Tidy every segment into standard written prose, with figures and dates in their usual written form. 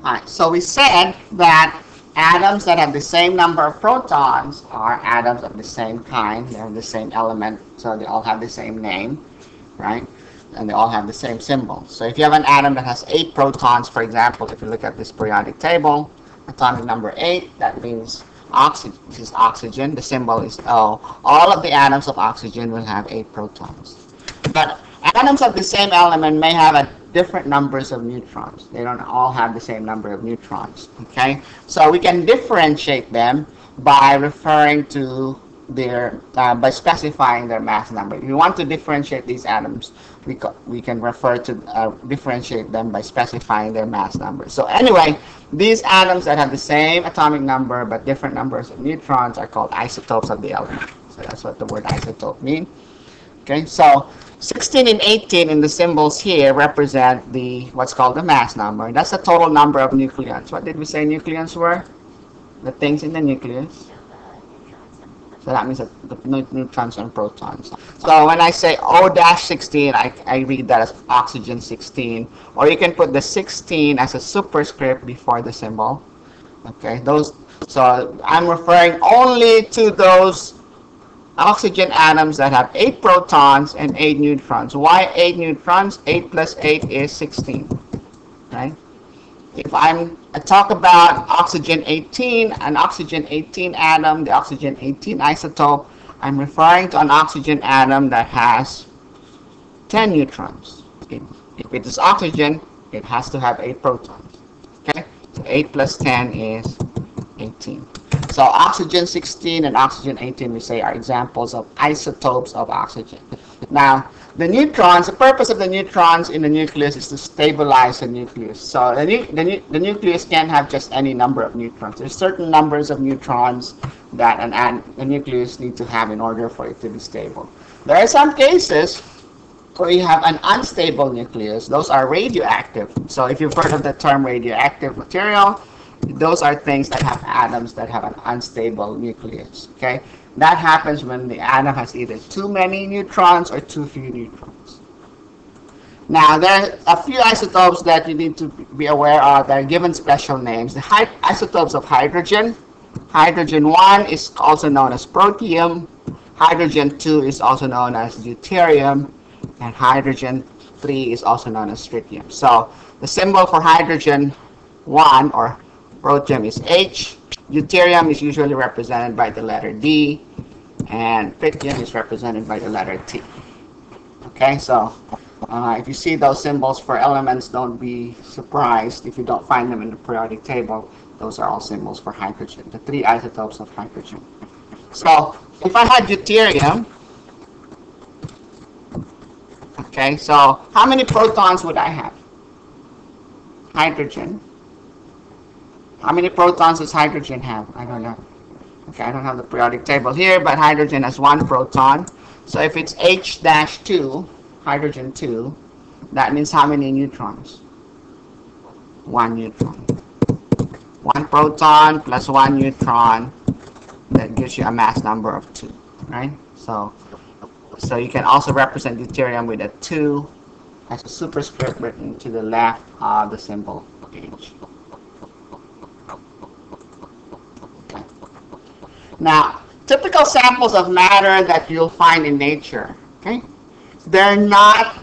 Alright, so we said that atoms that have the same number of protons are atoms of the same kind. They're the same element, so they all have the same name, right? And they all have the same symbol. So if you have an atom that has 8 protons, for example, if you look at this periodic table, atomic number 8, that means oxygen. This is oxygen. The symbol is O. All of the atoms of oxygen will have 8 protons. But atoms of the same element may have different numbers of neutrons. They don't all have the same number of neutrons. Okay, so we can differentiate them by referring to their by specifying their mass number. If you want to differentiate these atoms, we can refer to differentiate them by specifying their mass number. So anyway, these atoms that have the same atomic number but different numbers of neutrons are called isotopes of the element. So that's what the word isotope means. Okay, so 16 and 18 in the symbols here represent what's called the mass number. That's the total number of nucleons. What did we say nucleons were? The things in the nucleus. So that means that the neutrons and protons. So when I say O-16, I read that as oxygen 16. Or you can put the 16 as a superscript before the symbol. Okay, so I'm referring only to those oxygen atoms that have 8 protons and 8 neutrons. Why 8 neutrons? 8 plus 8 is 16. Right? If I talk about oxygen 18, an oxygen 18 atom, the oxygen 18 isotope, I'm referring to an oxygen atom that has 10 neutrons. If it is oxygen, it has to have 8 protons. Okay? So 8 plus 10 is 18. So oxygen 16 and oxygen 18, we say, are examples of isotopes of oxygen. Now, the neutrons, the purpose of the neutrons in the nucleus is to stabilize the nucleus. So the nucleus can't have just any number of neutrons. There's certain numbers of neutrons that a nucleus needs to have in order for it to be stable. There are some cases where you have an unstable nucleus. Those are radioactive. So if you've heard of the term radioactive material, those are things that have atoms that have an unstable nucleus. Okay, that happens when the atom has either too many neutrons or too few neutrons. Now, there are a few isotopes that you need to be aware of that are given special names. The isotopes of hydrogen. Hydrogen 1 is also known as protium. Hydrogen 2 is also known as deuterium. And hydrogen 3 is also known as tritium. So the symbol for hydrogen 1 or protium is H. Deuterium is usually represented by the letter D, and tritium is represented by the letter T. Okay, so if you see those symbols for elements, don't be surprised if you don't find them in the periodic table. Those are all symbols for hydrogen, the 3 isotopes of hydrogen. So if I had deuterium, okay, so how many protons would I have? Hydrogen. How many protons does hydrogen have? I don't know. Okay, I don't have the periodic table here, but hydrogen has 1 proton. So if it's H-2, hydrogen 2, that means how many neutrons? 1 neutron. 1 proton plus 1 neutron, that gives you a mass number of 2, right? So you can also represent deuterium with a 2 as a superscript written to the left of the symbol H. Now, typical samples of matter that you'll find in nature, okay? They're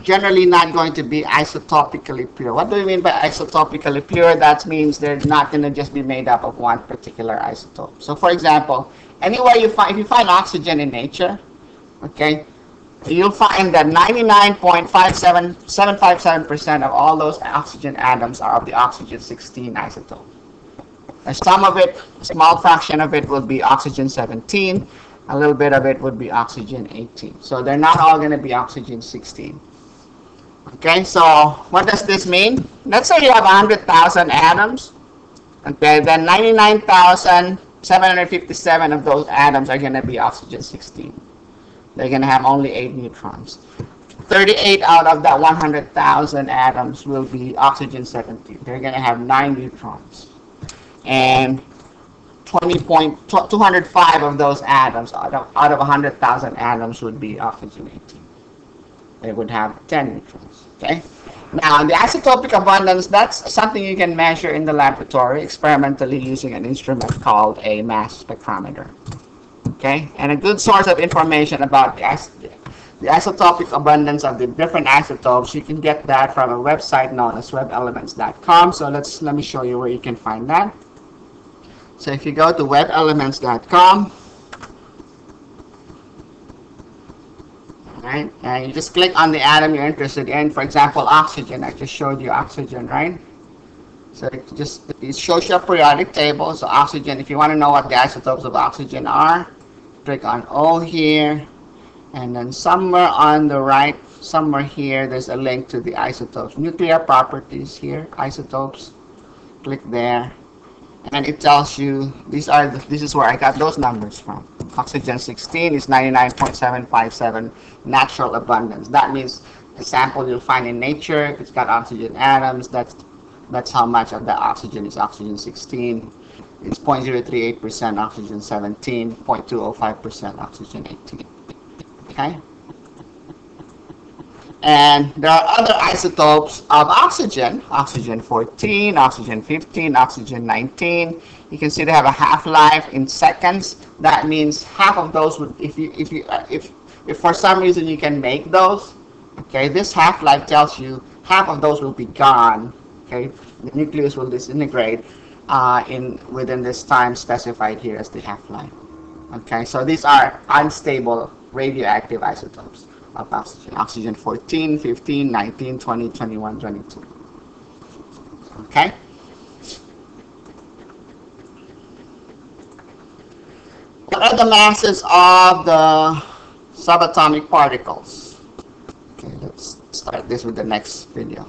generally not going to be isotopically pure. What do we mean by isotopically pure? That means they're not going to just be made up of one particular isotope. So, for example, anywhere if you find oxygen in nature, okay, you'll find that 99.757% of all those oxygen atoms are of the oxygen 16 isotope. And some of it, a small fraction of it, will be oxygen 17. A little bit of it would be oxygen 18. So they're not all going to be oxygen 16. Okay, so what does this mean? Let's say you have 100,000 atoms. Okay, then 99,757 of those atoms are going to be oxygen 16. They're going to have only 8 neutrons. 38 out of that 100,000 atoms will be oxygen 17. They're going to have 9 neutrons. And 205 of those atoms out of 100,000 atoms would be oxygen 18. They would have 10 neutrons. Okay. Now, the isotopic abundance, that's something you can measure in the laboratory experimentally using an instrument called a mass spectrometer. Okay, and a good source of information about the isotopic abundance of the different isotopes, you can get that from a website known as webelements.com. So let me show you where you can find that. So if you go to webelements.com, right, and you just click on the atom you're interested in. For example, oxygen. I just showed you oxygen, right? So it shows you a periodic table. So oxygen, if you want to know what the isotopes of oxygen are, click on O here, and then somewhere on the right, somewhere here, there's a link to the isotopes. Nuclear properties here, isotopes. Click there, and it tells you this is where I got those numbers from. Oxygen 16 is 99.757 natural abundance. That means the sample you'll find in nature, if it's got oxygen atoms, that's how much of the oxygen is oxygen 16. It's 0.038% oxygen 17, 0.205% oxygen 18. Okay? And there are other isotopes of oxygen, oxygen 14, oxygen 15, oxygen 19. You can see they have a half-life in seconds. That means half of those would, if for some reason you can make those, okay, this half-life tells you half of those will be gone. Okay, the nucleus will disintegrate within this time specified here as the half-life. Okay, so these are unstable radioactive isotopes of oxygen. Oxygen 14, 15, 19, 20, 21, 22. Okay? What are the masses of the subatomic particles? Okay, let's start this with the next video.